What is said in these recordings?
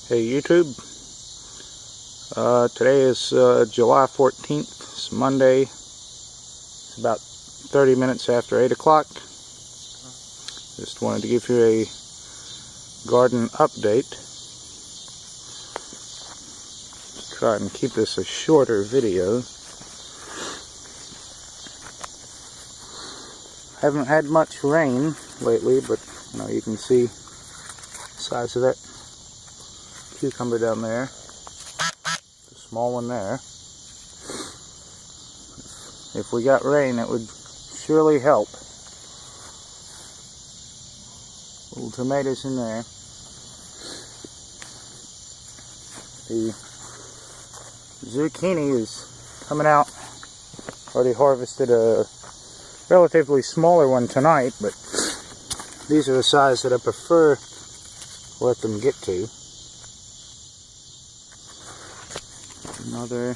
Hey YouTube, today is July 14th, it's Monday, it's about 30 minutes after 8 o'clock. Just wanted to give you a garden update. Try and keep this a shorter video. Haven't had much rain lately, but you can see the size of that cucumber down there, the small one there. If we got rain, it would surely help. Little tomatoes in there. The zucchini is coming out. Already harvested a relatively smaller one tonight, but these are the size that I prefer to let them get to. Another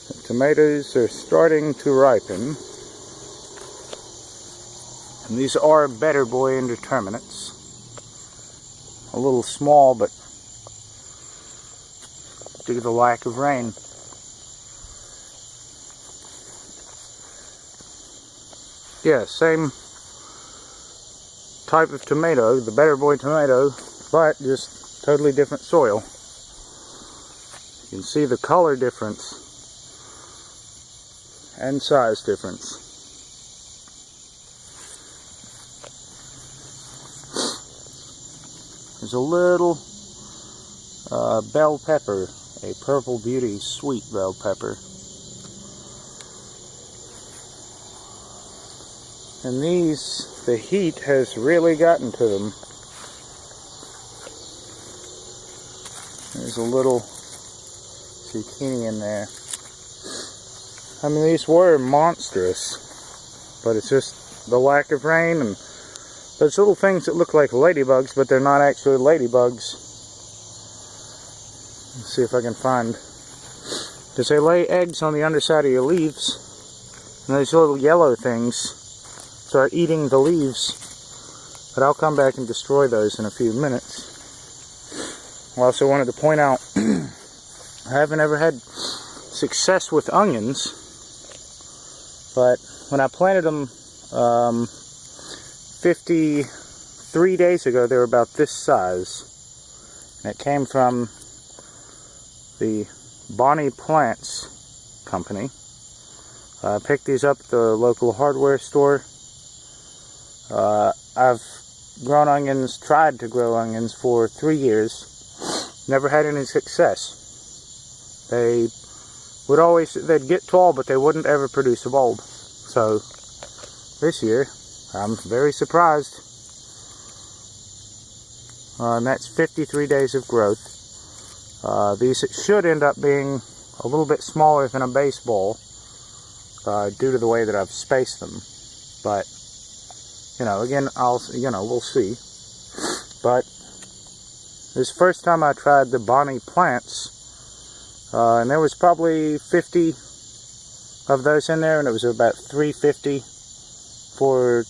the tomatoes are starting to ripen, and these are better boy indeterminates. A little small, but due to the lack of rain. Yeah, same type of tomato, the better boy tomato, but just totally different soil. You can see the color difference and size difference. There's a little bell pepper, a purple beauty sweet bell pepper. And these, the heat has really gotten to them. There's a little zucchini in there. I mean, these were monstrous, but it's just the lack of rain and those little things that look like ladybugs, but they're not actually ladybugs. Let's see if I can find, because they lay eggs on the underside of your leaves, and those little yellow things start eating the leaves, but I'll come back and destroy those in a few minutes. I also wanted to point out I haven't ever had success with onions, but when I planted them 53 days ago, they were about this size, and it came from the Bonnie Plants company. I picked these up at the local hardware store. I've grown onions, tried to grow onions for 3 years. Never had any success. They would always, they'd get tall, but they wouldn't ever produce a bulb. So this year, I'm very surprised. And that's 53 days of growth. These should end up being a little bit smaller than a baseball, due to the way that I've spaced them. But again, we'll see. But this is the first time I tried the Bonnie Plants, and there was probably 50 of those in there, and it was about $3.50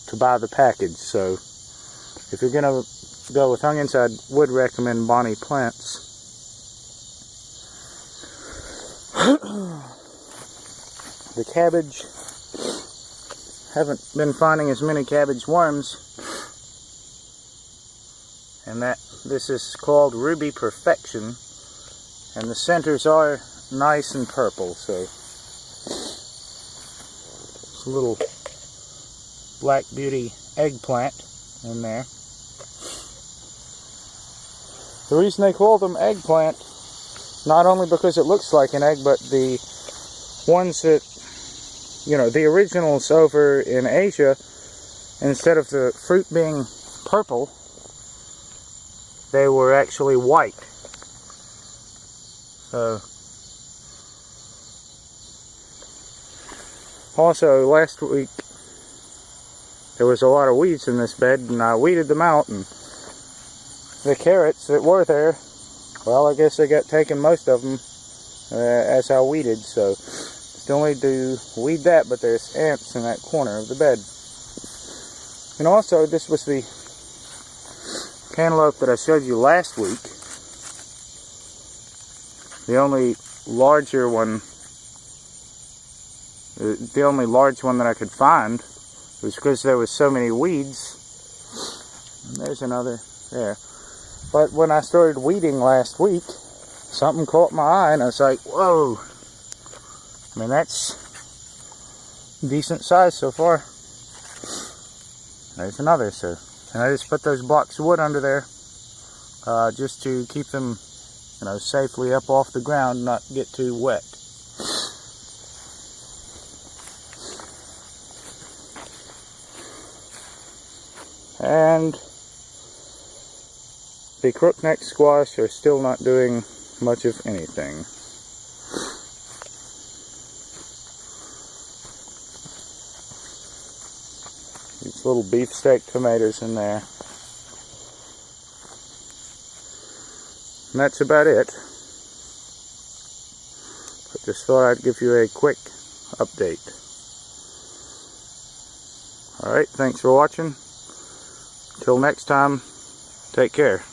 to buy the package. So if you're gonna go with onions, I would recommend Bonnie Plants. The cabbage, haven't been finding as many cabbage worms, and this is called Ruby Perfection, and the centers are nice and purple. So it's a little black beauty eggplant in there. The reason they call them eggplant, not only because it looks like an egg, but the ones that the originals over in Asia, instead of the fruit being purple, they were actually white. So, also last week there was a lot of weeds in this bed, and I weeded them out, and the carrots that were there, well, I guess they got taken, most of them, as I weeded, so still need to weed that, but there's ants in that corner of the bed. And also, this was the cantaloupe that I showed you last week. The only larger one, the only large one that I could find was because there was so many weeds. And there's another there. But when I started weeding last week, something caught my eye and I was like, whoa. I mean, that's decent size so far. There's another, so. And I just put those blocks of wood under there just to keep them, you know, safely up off the ground, not get too wet. And the crookneck squash are still not doing much of anything. These little beefsteak tomatoes in there. And that's about it. I just thought I'd give you a quick update. Alright, thanks for watching. Till next time, take care.